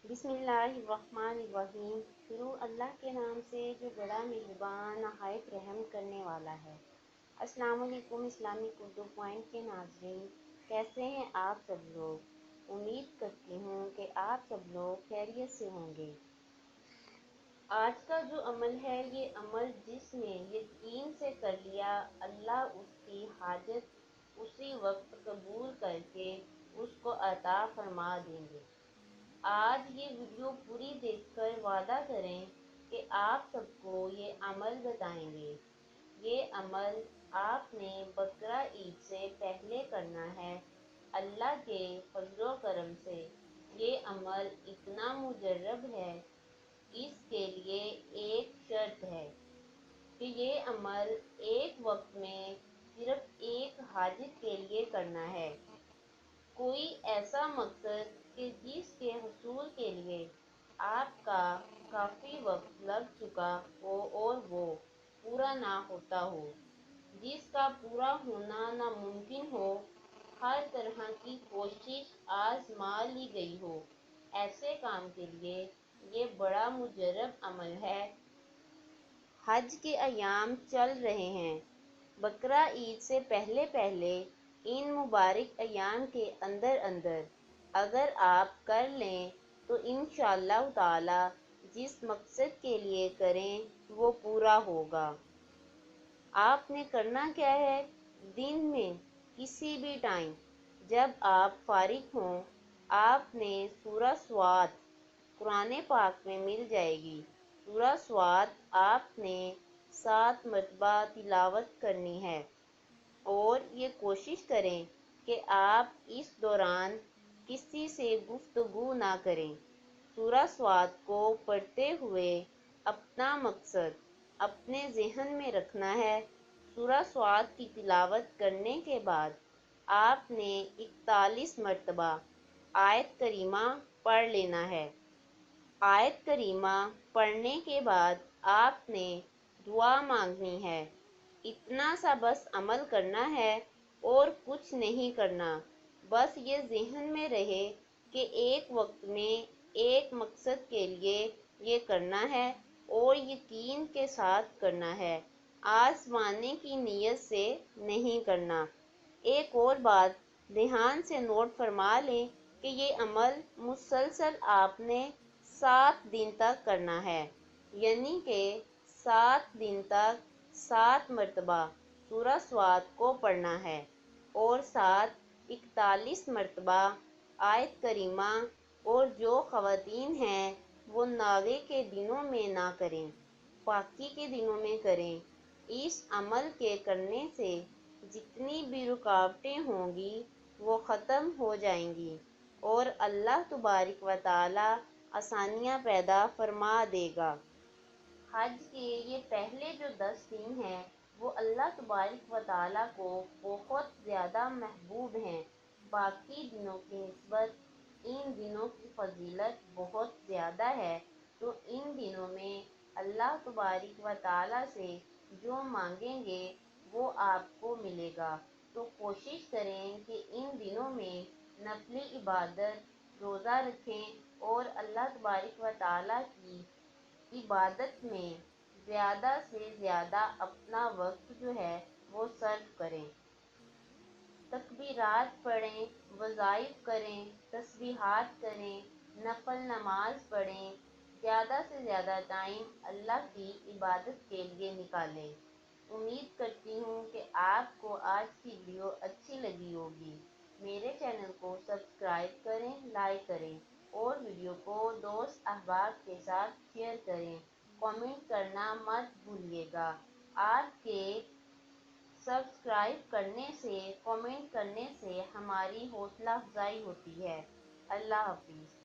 बिस्मिल्लाहिर्रहमानिर्रहीम। शुरू अल्लाह के नाम से जो बड़ा मेहरबान नहायत रहम करने वाला है। अस्सलाम वालेकुम इस्लामिक उर्दू पॉइंट के नाज़रीन, कैसे हैं आप सब लोग। उम्मीद करती हूँ कि आप सब लोग खैरियत से होंगे। आज का जो अमल है, ये अमल जिसने यकीन से कर लिया, अल्लाह उसकी हाजत उसी वक्त कबूल करके उसको अता फरमा देंगे। आज ये वीडियो पूरी देखकर वादा करें कि आप सबको ये अमल बताएंगे। ये अमल आपने बकरा ईद से पहले करना है। अल्लाह के फजलो करम से ये अमल इतना मुजर्रब है। इसके लिए एक शर्त है कि ये अमल एक वक्त में सिर्फ एक हाजिर के लिए करना है। कोई ऐसा मकसद कि जिसके हसूल के लिए आपका काफ़ी वक्त लग चुका हो और वो पूरा ना होता हो, जिसका पूरा होना नामुमकिन हो, हर तरह की कोशिश आजमा ली गई हो, ऐसे काम के लिए ये बड़ा मुजर्रब अमल है। हज के अयाम चल रहे हैं। बकरा ईद से पहले पहले इन मुबारक अयाम के अंदर अंदर अगर आप कर लें तो इंशाअल्लाह ताला जिस मकसद के लिए करें वो पूरा होगा। आपने करना क्या है, दिन में किसी भी टाइम जब आप फारिग हों, आपने सूरह स्वात कुरान पाक में मिल जाएगी। सूरह स्वात आपने 7 मरतबा तिलावत करनी है और ये कोशिश करें कि आप इस दौरान किसी से गुफ्तगू ना करें। सूरह स्वात को पढ़ते हुए अपना मकसद अपने ज़हन में रखना है। सूरह स्वात की तिलावत करने के बाद आपने 41 मरतबा आयत करीमा पढ़ लेना है। आयत करीमा पढ़ने के बाद आपने दुआ मांगनी है। इतना सा बस अमल करना है और कुछ नहीं करना। बस ये ज़हन में रहे कि एक वक्त में एक मकसद के लिए ये करना है और यकीन के साथ करना है, आजमाने की नीयत से नहीं करना। एक और बात ध्यान से नोट फरमा लें कि ये अमल मुसलसल आपने 7 दिन तक करना है, यानी कि 7 दिन तक 7 मरतबा सूरह स्वात को पढ़ना है और साथ 41 मरतबा आयत करीमा। और जो ख़वातीन हैं वो नागे के दिनों में ना करें, बाकी के दिनों में करें। इस अमल के करने से जितनी भी रुकावटें होंगी वो ख़त्म हो जाएंगी और अल्लाह तबारक व तआला आसानियाँ पैदा फरमा देगा। हज के ये पहले जो 10 दिन हैं वो अल्लाह तबारक व तआला को बहुत ज़्यादा महबूब हैं। बाकी दिनों की निस्बत इन दिनों की फजीलत बहुत ज़्यादा है। तो इन दिनों में अल्लाह तबारक व तआला से जो मांगेंगे वो आपको मिलेगा। तो कोशिश करें कि इन दिनों में नफली इबादत रोज़ा रखें और अल्लाह तबारक व तआला की इबादत में ज़्यादा से ज़्यादा अपना वक्त जो है वो सर्व करें। तकबीरात पढ़ें, वज़ाइफ करें, तस्बीहात करें, नफल नमाज पढ़ें। ज़्यादा से ज़्यादा टाइम अल्लाह की इबादत के लिए निकालें। उम्मीद करती हूँ कि आपको आज की वीडियो अच्छी लगी होगी। मेरे चैनल को सब्सक्राइब करें, लाइक करें और वीडियो को दोस्त अहबाब के साथ शेयर करें। कमेंट करना मत भूलिएगा। आपके सब्सक्राइब करने से, कमेंट करने से हमारी हौसला अफजाई होती है। अल्लाह हाफिज़।